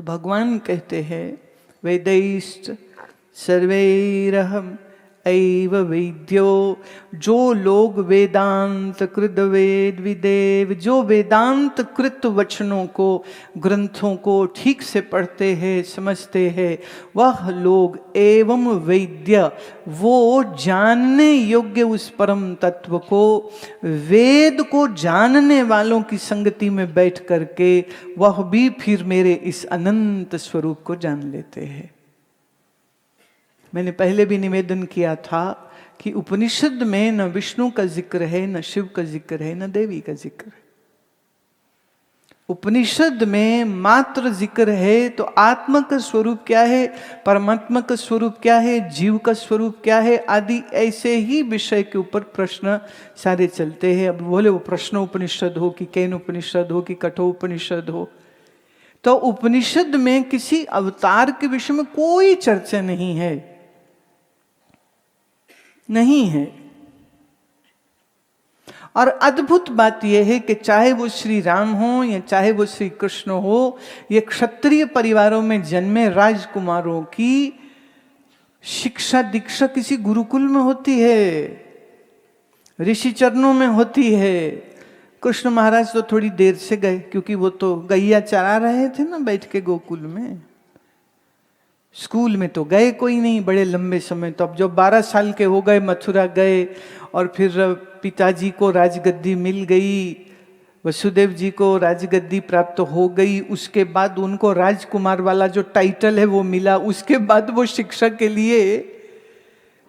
तो भगवान कहते हैं वेदैश्च सर्वैरहम् एव वेद्यो, जो लोग वेदांत कृत वेद विदेव, जो वेदांत कृत वचनों को, ग्रंथों को ठीक से पढ़ते हैं, समझते हैं, वह लोग एवं वेद्य, वो जानने योग्य उस परम तत्व को, वेद को जानने वालों की संगति में बैठ करके वह भी फिर मेरे इस अनंत स्वरूप को जान लेते हैं। मैंने पहले भी निवेदन किया था कि उपनिषद में न विष्णु का जिक्र है, न शिव का जिक्र है, न देवी का जिक्र है। उपनिषद में मात्र जिक्र है तो आत्मा का स्वरूप क्या है, परमात्मा का स्वरूप क्या है, जीव का स्वरूप क्या है आदि ऐसे ही विषय के ऊपर प्रश्न सारे चलते हैं। अब बोले वो प्रश्न उपनिषद हो कि केन उपनिषद हो कि कठोपनिषद हो, तो उपनिषद में किसी अवतार के विषय में कोई चर्चा नहीं है, नहीं है। और अद्भुत बात यह है कि चाहे वो श्री राम हो या चाहे वो श्री कृष्ण हो, ये क्षत्रिय परिवारों में जन्मे राजकुमारों की शिक्षा दीक्षा किसी गुरुकुल में होती है, ऋषि चरणों में होती है। कृष्ण महाराज तो थोड़ी देर से गए, क्योंकि वो तो गैया चरा रहे थे ना बैठ के गोकुल में। स्कूल में तो गए कोई नहीं बड़े लंबे समय। तो अब जब 12 साल के हो गए मथुरा गए, और फिर पिताजी को राजगद्दी मिल गई, वसुदेव जी को राजगद्दी प्राप्त हो गई, उसके बाद उनको राजकुमार वाला जो टाइटल है वो मिला, उसके बाद वो शिक्षा के लिए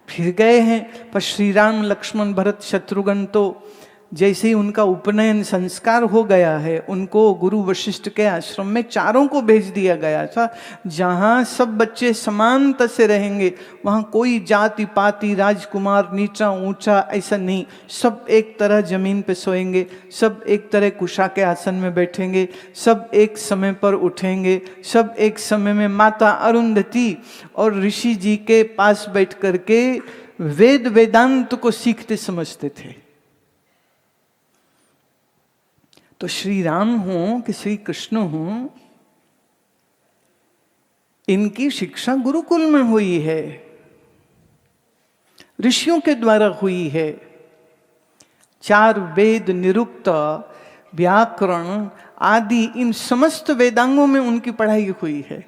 फिर गए हैं। पर श्री राम लक्ष्मण भरत शत्रुघ्न तो जैसे ही उनका उपनयन संस्कार हो गया है, उनको गुरु वशिष्ठ के आश्रम में चारों को भेज दिया गया था, जहां सब बच्चे समानता से रहेंगे, वहां कोई जाति पाति राजकुमार नीचा ऊंचा ऐसा नहीं, सब एक तरह जमीन पे सोएंगे, सब एक तरह कुशा के आसन में बैठेंगे, सब एक समय पर उठेंगे, सब एक समय में माता अरुंधति और ऋषि जी के पास बैठ करके वेद वेदांत को सीखते समझते थे। तो श्री राम हो कि श्री कृष्ण हो, इनकी शिक्षा गुरुकुल में हुई है, ऋषियों के द्वारा हुई है। 4 वेद निरुक्त, व्याकरण आदि इन समस्त वेदांगों में उनकी पढ़ाई हुई है।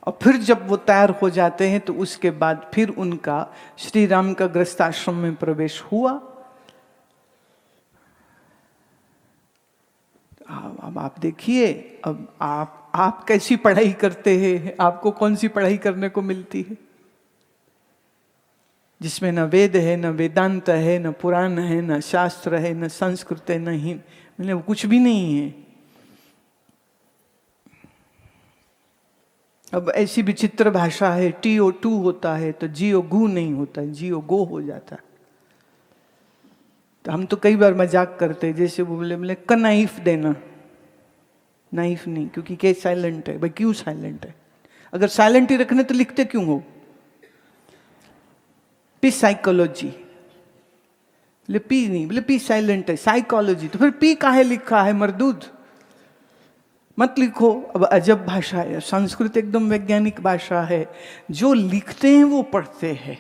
और फिर जब वो तैयार हो जाते हैं तो उसके बाद फिर उनका श्री राम का गृहस्थाश्रम में प्रवेश हुआ। अब आप देखिए, अब आप कैसी पढ़ाई करते हैं, आपको कौन सी पढ़ाई करने को मिलती है जिसमें न वेद है, न वेदांत है, न पुराण है, न शास्त्र है, न संस्कृत है, न ही मतलब कुछ भी नहीं है। अब ऐसी विचित्र भाषा है, TO2 होता है तो GO गु नहीं होता, GO गो हो जाता। तो हम तो कई बार मजाक करते हैं, जैसे वो बोले कनाइफ देना, नाइफ नहीं, क्योंकि के साइलेंट है। भाई क्यों साइलेंट है? अगर साइलेंट ही रखने तो लिखते क्यों हो? पी साइकोलॉजी, बोले पी नहीं, बोले पी साइलेंट है। साइकोलॉजी तो फिर पी काहे लिखा है मरदूद? मत लिखो। अब अजब भाषा है, संस्कृत एकदम वैज्ञानिक भाषा है, जो लिखते हैं वो पढ़ते हैं।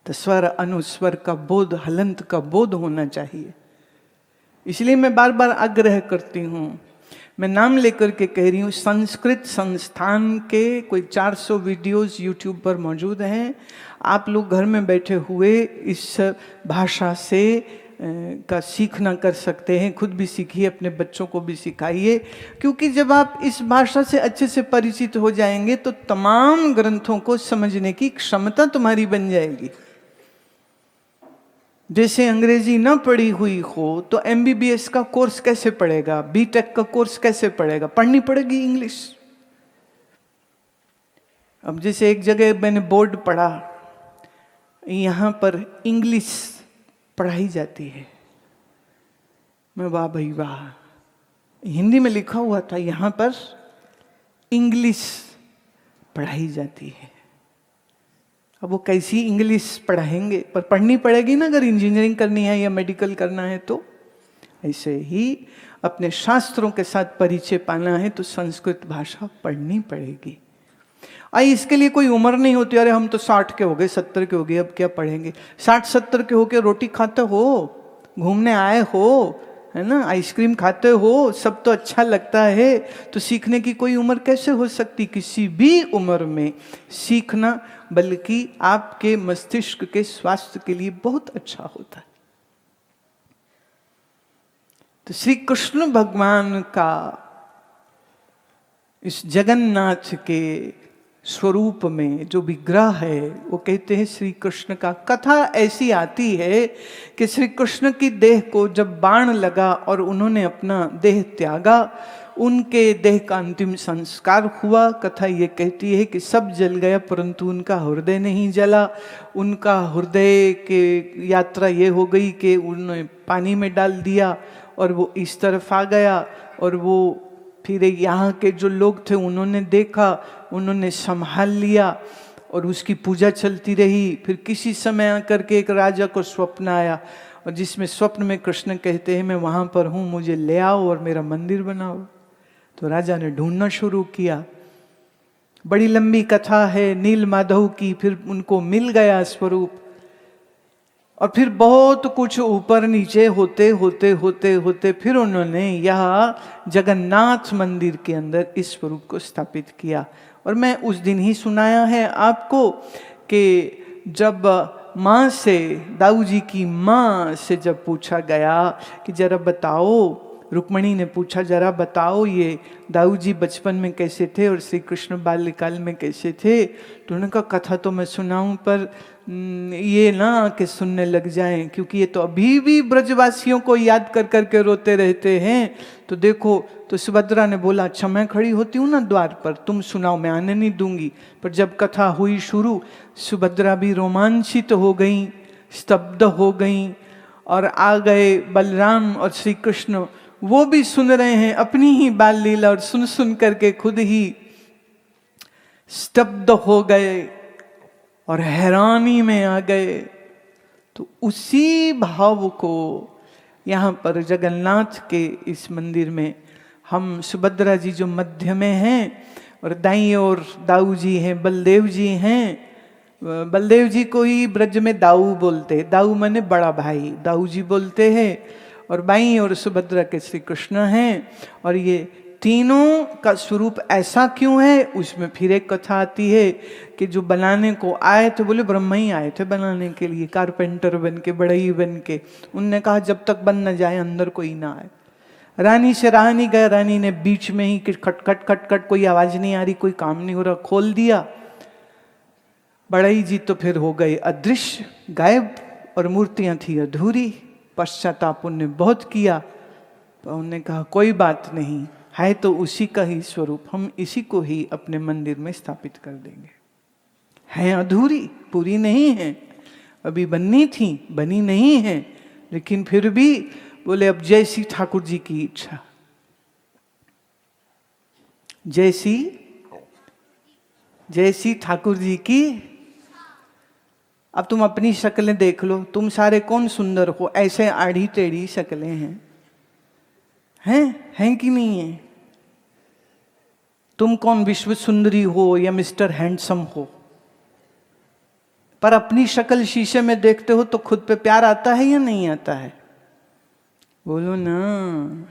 तो स्वर अनुस्वर का बोध, हलंत का बोध होना चाहिए। इसलिए मैं बार बार आग्रह करती हूँ, मैं नाम लेकर के कह रही हूँ, संस्कृत संस्थान के कोई 400 वीडियोस यूट्यूब पर मौजूद हैं। आप लोग घर में बैठे हुए इस भाषा से का सीखना कर सकते हैं, खुद भी सीखिए, अपने बच्चों को भी सिखाइए, क्योंकि जब आप इस भाषा से अच्छे से परिचित हो जाएंगे तो तमाम ग्रंथों को समझने की क्षमता तुम्हारी बन जाएगी। जैसे अंग्रेजी न पढ़ी हुई हो तो MBBS का कोर्स कैसे पढ़ेगा, BTech का कोर्स कैसे पढ़ेगा? पढ़नी पड़ेगी इंग्लिश। अब जैसे एक जगह मैंने बोर्ड पढ़ा, यहाँ पर इंग्लिश पढ़ाई जाती है। मैं वाह भाई वाह, हिंदी में लिखा हुआ था यहाँ पर इंग्लिश पढ़ाई जाती है। अब वो कैसी इंग्लिश पढ़ाएंगे? पर पढ़नी पड़ेगी ना, अगर इंजीनियरिंग करनी है या मेडिकल करना है तो। ऐसे ही अपने शास्त्रों के साथ परिचय पाना है तो संस्कृत भाषा पढ़नी पड़ेगी। इसके लिए कोई उम्र नहीं होती, अरे हम तो 60 के हो गए, 70 के हो गए, अब क्या पढ़ेंगे। 60-70 के होके रोटी खाते हो, घूमने आए हो, है ना, आइसक्रीम खाते हो, सब तो अच्छा लगता है, तो सीखने की कोई उम्र कैसे हो सकती। किसी भी उम्र में सीखना बल्कि आपके मस्तिष्क के स्वास्थ्य के लिए बहुत अच्छा होता है। तो श्री कृष्ण भगवान का इस जगन्नाथ के स्वरूप में जो विग्रह है वो कहते हैं श्री कृष्ण का। कथा ऐसी आती है कि श्री कृष्ण की देह को जब बाण लगा और उन्होंने अपना देह त्यागा, उनके देह का अंतिम संस्कार हुआ। कथा ये कहती है कि सब जल गया परंतु उनका हृदय नहीं जला। उनका हृदय के यात्रा ये हो गई कि उन्होंने पानी में डाल दिया और वो इस तरफ आ गया, और वो फिर यहाँ के जो लोग थे उन्होंने देखा, उन्होंने संभाल लिया और उसकी पूजा चलती रही। फिर किसी समय आकर के एक राजा को स्वप्न आया, और जिसमें स्वप्न में कृष्ण कहते हैं मैं वहाँ पर हूँ, मुझे ले आओ और मेरा मंदिर बनाओ। तो राजा ने ढूंढना शुरू किया। बड़ी लंबी कथा है नील माधव की। फिर उनको मिल गया स्वरूप, और फिर बहुत कुछ ऊपर नीचे होते होते होते होते फिर उन्होंने यह जगन्नाथ मंदिर के अंदर इस स्वरूप को स्थापित किया। और मैं उस दिन ही सुनाया है आपको कि जब माँ से, दाऊ जी की माँ से जब पूछा गया कि जरा बताओ, रुक्मणी ने पूछा जरा बताओ ये दाऊ जी बचपन में कैसे थे और श्री कृष्ण बाल्यकाल में कैसे थे। तो उन्होंने कहा कथा तो मैं सुनाऊं पर ये ना कि सुनने लग जाएं, क्योंकि ये तो अभी भी ब्रजवासियों को याद कर करके रोते रहते हैं। तो देखो, तो सुभद्रा ने बोला अच्छा मैं खड़ी होती हूँ ना द्वार पर, तुम सुनाओ, मैं आने नहीं दूंगी। पर जब कथा हुई शुरू, सुभद्रा भी रोमांचित हो गई, स्तब्ध हो गई, और आ गए बलराम और श्री कृष्ण, वो भी सुन रहे हैं अपनी ही बाल लीला, और सुन सुन करके खुद ही स्तब्ध हो गए और हैरानी में आ गए। तो उसी भाव को यहाँ पर जगन्नाथ के इस मंदिर में हम, सुभद्रा जी जो मध्य में हैं और दाईं ओर दाऊ जी हैं, बलदेव जी हैं। बलदेव जी को ही ब्रज में दाऊ बोलते हैं, दाऊ माने बड़ा भाई, दाऊ जी बोलते हैं। और बाईं ओर सुभद्रा के श्री कृष्ण हैं। और ये तीनों का स्वरूप ऐसा क्यों है, उसमें फिर एक कथा आती है कि जो बनाने को आए थे, बोले ब्रह्मा ही आए थे बनाने के लिए, कारपेंटर बन के, बढ़ई बन के। उनने कहा जब तक बन न जाए अंदर कोई ना आए। रानी से रहा नहीं गया, रानी ने बीच में ही खटखट खटखट, कोई आवाज नहीं आ रही, कोई काम नहीं हो रहा, खोल दिया। बढ़ई जी तो फिर हो गए अदृश्य, गायब, और मूर्तियां थी अधूरी। पश्चाताप उनने बहुत किया, तो उन्होंने कहा कोई बात नहीं, है तो उसी का ही स्वरूप, हम इसी को ही अपने मंदिर में स्थापित कर देंगे। हैं अधूरी, पूरी नहीं है, अभी बननी थी, बनी नहीं है, लेकिन फिर भी बोले अब जैसी ठाकुर जी की इच्छा, जैसी ठाकुर जी की। अब तुम अपनी शक्लें देख लो, तुम सारे कौन सुंदर हो, ऐसे आड़ी टेढ़ी शक्लें हैं कि नहीं है? तुम कौन विश्व सुंदरी हो या मिस्टर हैंडसम हो, पर अपनी शक्ल शीशे में देखते हो तो खुद पे प्यार आता है या नहीं आता है? बोलो ना।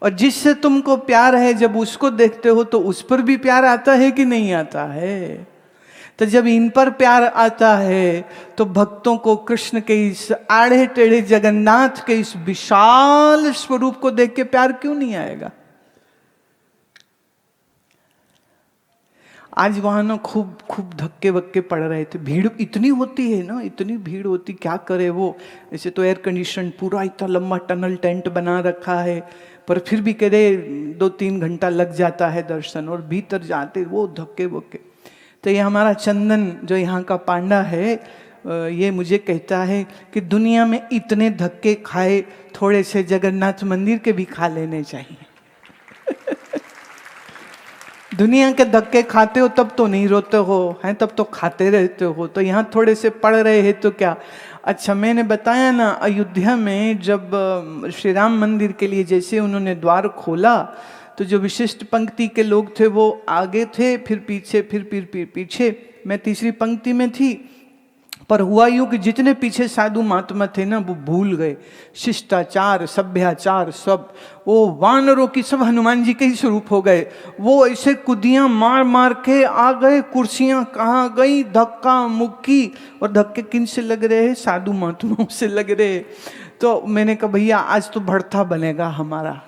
और जिससे तुमको प्यार है, जब उसको देखते हो तो उस पर भी प्यार आता है कि नहीं आता है? तो जब इन पर प्यार आता है तो भक्तों को कृष्ण के इस आड़े टेढ़े जगन्नाथ के इस विशाल स्वरूप को देख के प्यार क्यों नहीं आएगा? आज वहां ना खूब धक्के वक्के पड़ रहे थे, भीड़ इतनी होती है ना, इतनी भीड़ होती, क्या करे वो। ऐसे तो एयर कंडीशन पूरा इतना लंबा टनल टेंट बना रखा है, पर फिर भी कह रहे 2-3 घंटा लग जाता है दर्शन, और भीतर जाते वो धक्के वक्के। तो ये हमारा चंदन जो यहाँ का पांडा है, ये मुझे कहता है कि दुनिया में इतने धक्के खाए, थोड़े से जगन्नाथ मंदिर के भी खा लेने चाहिए। दुनिया के धक्के खाते हो तब तो नहीं रोते हो, हैं तब तो खाते रहते हो, तो यहाँ थोड़े से पड़ रहे हैं तो क्या, अच्छा, मैंने बताया ना, अयोध्या में जब श्री राम मंदिर के लिए जैसे उन्होंने द्वार खोला, तो जो विशिष्ट पंक्ति के लोग थे वो आगे थे, फिर पीछे, फिर पीछे। मैं तीसरी पंक्ति में थी, पर हुआ यूं कि जितने पीछे साधु महात्मा थे ना, वो भूल गए शिष्टाचार, सभ्याचार सब। वो वानरों की सब हनुमान जी के ही स्वरूप हो गए। वो ऐसे कुदियां मार मार के आ गए, कुर्सियां कहाँ गई, धक्का मुक्की। और धक्के किन से लग रहे हैं? साधु महात्माओं से लग रहे। तो मैंने कहा भैया आज तो भड़था बनेगा हमारा।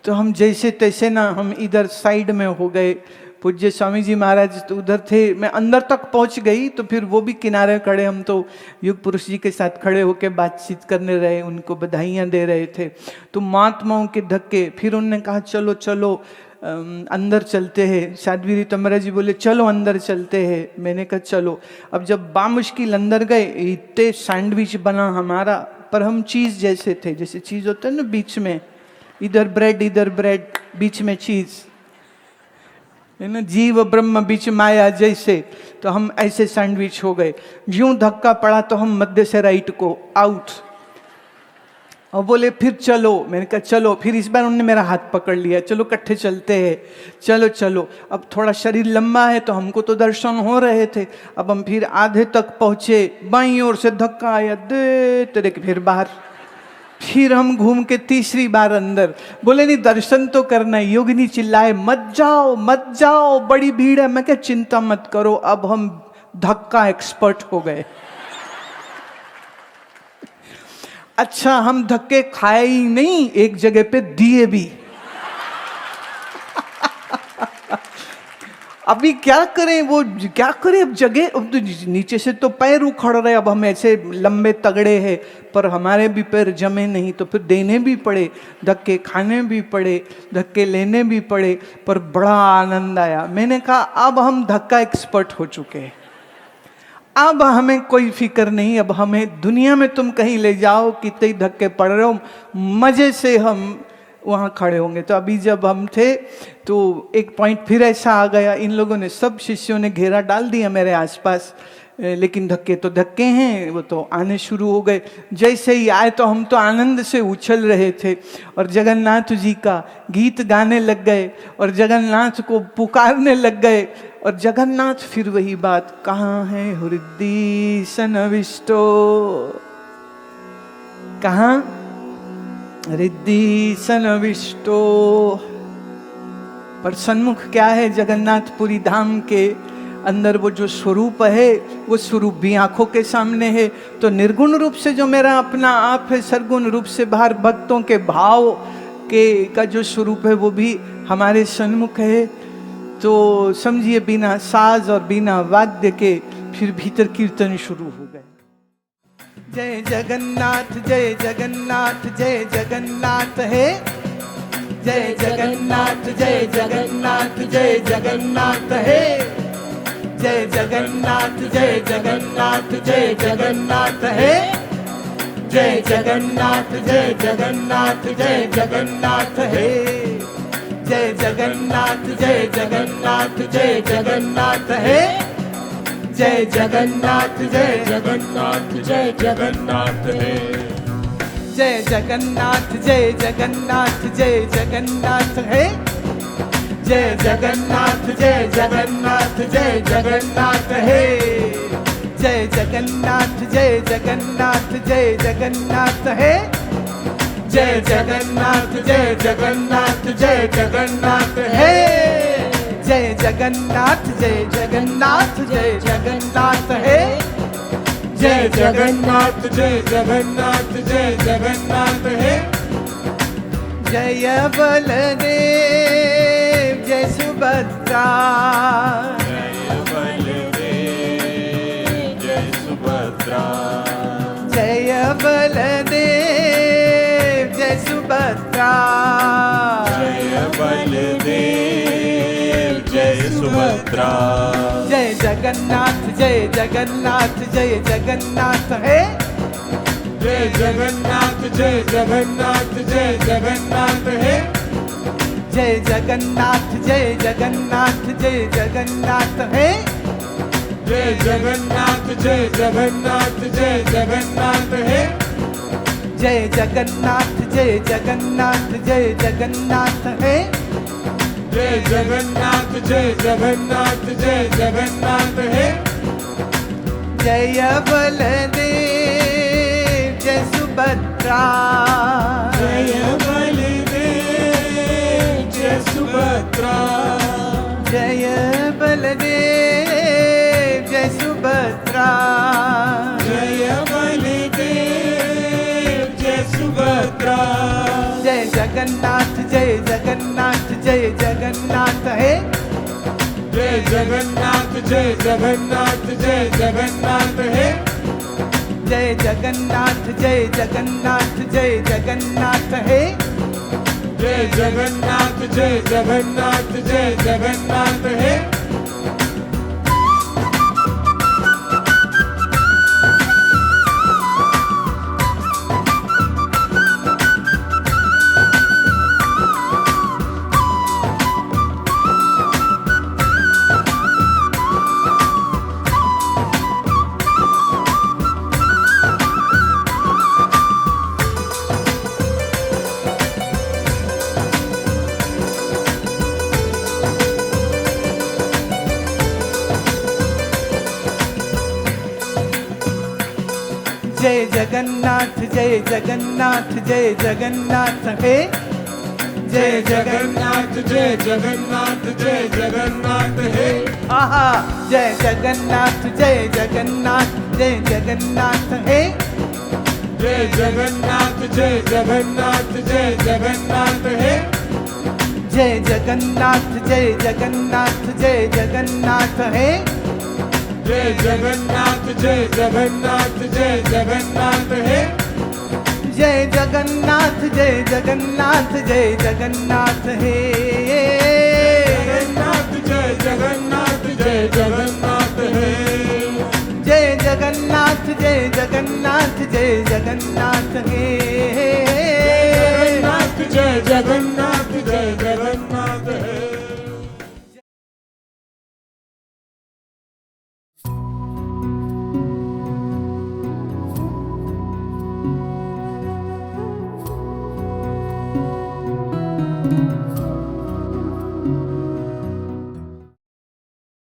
तो हम जैसे तैसे ना, हम इधर साइड में हो गए। पूज्य स्वामी जी महाराज तो उधर थे, मैं अंदर तक पहुंच गई, तो फिर वो भी किनारे खड़े, हम तो युग पुरुष जी के साथ खड़े होकर बातचीत करने रहे, उनको बधाइयाँ दे रहे थे। तो महात्माओं के धक्के, फिर उन्होंने कहा चलो चलो अंदर चलते हैं। साध्वी रीतमरा जी बोले चलो अंदर चलते हैं। मैंने कहा चलो। अब जब बामुश्किल अंदर गए, इतने सैंडविच बना हमारा, पर हम चीज़ जैसे थे, जैसे चीज़ होता है ना बीच में, इधर ब्रेड, बीच में चीज़ है ना, जीव ब्रह्म बीच माया जैसे। तो हम ऐसे सैंडविच हो गए। यूं धक्का पड़ा तो हम मध्य से राइट को आउट। और बोले फिर चलो। मैंने कहा चलो। फिर इस बार उन्होंने मेरा हाथ पकड़ लिया, चलो इकट्ठे चलते हैं, चलो चलो। अब थोड़ा शरीर लंबा है तो हमको तो दर्शन हो रहे थे। अब हम फिर आधे तक पहुंचे, बाईं ओर से धक्का आया, दे तेरे के फिर बाहर। फिर हम घूम के तीसरी बार अंदर। बोले नहीं दर्शन तो करना है। योगिनी चिल्लाए मत जाओ, बड़ी भीड़ है। मैं क्या चिंता मत करो, अब हम धक्का एक्सपर्ट हो गए। अच्छा, हम धक्के खाए ही नहीं, एक जगह पे दिए भी। अभी क्या करें, वो क्या करें अब जगह, अब तो नीचे से तो पैर उखड़ रहे। अब हम ऐसे लंबे तगड़े हैं, पर हमारे भी पैर जमे नहीं, तो फिर देने भी पड़े, धक्के खाने भी पड़े, धक्के लेने भी पड़े। पर बड़ा आनंद आया। मैंने कहा अब हम धक्का एक्सपर्ट हो चुके हैं, अब हमें कोई फिक्र नहीं। अब हमें दुनिया में तुम कहीं ले जाओ, कितने धक्के पड़ रहे हो, मजे से हम वहाँ खड़े होंगे। तो अभी जब हम थे तो एक पॉइंट फिर ऐसा आ गया, इन लोगों ने, सब शिष्यों ने घेरा डाल दिया मेरे आसपास। लेकिन धक्के तो धक्के हैं, वो तो आने शुरू हो गए। जैसे ही आए तो हम तो आनंद से उछल रहे थे और जगन्नाथ जी का गीत गाने लग गए और जगन्नाथ को पुकारने लग गए। और जगन्नाथ, फिर वही बात, कहाँ है हृदय सनविष्टो, कहाँ हृदय सनविष्टो। पर सन्मुख क्या है? जगन्नाथपुरी धाम के अंदर वो जो स्वरूप है, वो स्वरूप भी आंखों के सामने है। तो निर्गुण रूप से जो मेरा अपना आप है, सरगुण रूप से बाहर भक्तों के भाव के का जो स्वरूप है, वो भी हमारे सन्मुख है। तो समझिए, बिना साज और बिना वाद्य के फिर भीतर कीर्तन शुरू हो गए। जय जगन्नाथ, जय जगन्नाथ, जय जगन्नाथ है। जय जगन्नाथ, जय जगन्नाथ, जय जगन्नाथ है। जय जगन्नाथ, जय जगन्नाथ, जय जगन्नाथ है। जय जगन्नाथ, जय जगन्नाथ, जय जगन्नाथ है। जय जगन्नाथ, जय जगन्नाथ, जय जगन्नाथ है। जय जगन्नाथ, जय जगन्नाथ, जय जगन्नाथ है। जय जगन्नाथ, जय जगन्नाथ, जय जगन्नाथ है। जय जगन्नाथ, जय जगन्नाथ, जय जगन्नाथ है। जय जगन्नाथ, जय जगन्नाथ, जय जगन्नाथ है। जय जगन्नाथ, जय जगन्नाथ, जय जगन्नाथ है। जय जगन्नाथ, जय जगन्नाथ, जय जगन्नाथ है। जय जगन्नाथ, जय जगन्नाथ, जय जगन्नाथ है। जय बलदेव, जय सुभद्रा। जय बलदेव, जय सुभद्रा। जय बलदेव, जय सुभद्रा। जय बलदेव, जय सुभद्रा। जय जगन्नाथ, जय जगन्नाथ, जय जगन्नाथ है। जय जगन्नाथ, जय जगन्नाथ, जय जगन्नाथ है। जय जगन्नाथ, जय जगन्नाथ, जय जगन्नाथ है। जय जगन्नाथ जय जगन्नाथ जय जगन्नाथ हे जय जगन्नाथ जय जगन्नाथ जय जगन्नाथ है जय जगन्नाथ जय जगन्नाथ जय जगन्नाथ हे जय बलदेव जय सुभद्रा जय बलदेव जय सुभद्रा जय बलदेव जय सुभद्रा जय बलदेव जय सुभद्रा जय जगन्नाथ जय जगन्नाथ जय जगन्नाथ है जय जगन्नाथ जय जगन्नाथ जय जगन्नाथ हे जय जगन्नाथ जय जगन्नाथ जय जगन्नाथ है जय जगन्नाथ जय जगन्नाथ जय जगन्नाथ हे जय जगन्नाथ जय जगन्नाथ जय जगन्नाथ है जय जगन्नाथ जय जगन्नाथ जय जगन्नाथ हे आहा जय जगन्नाथ जय जगन्नाथ जय जगन्नाथ है जय जगन्नाथ जय जगन्नाथ जय जगन्नाथ हे जय जगन्नाथ जय जगन्नाथ जय जगन्नाथ है जय जगन्नाथ जय जगन्नाथ जय जगन्नाथ हे जय जगन्नाथ जय जगन्नाथ जय जगन्नाथ है जगन्नाथ जय जगन्नाथ जय जगन्नाथ हे जय जगन्नाथ जय जगन्नाथ जय जगन्नाथ है जगन्नाथ जय जगन्नाथ जय जगन्नाथ हे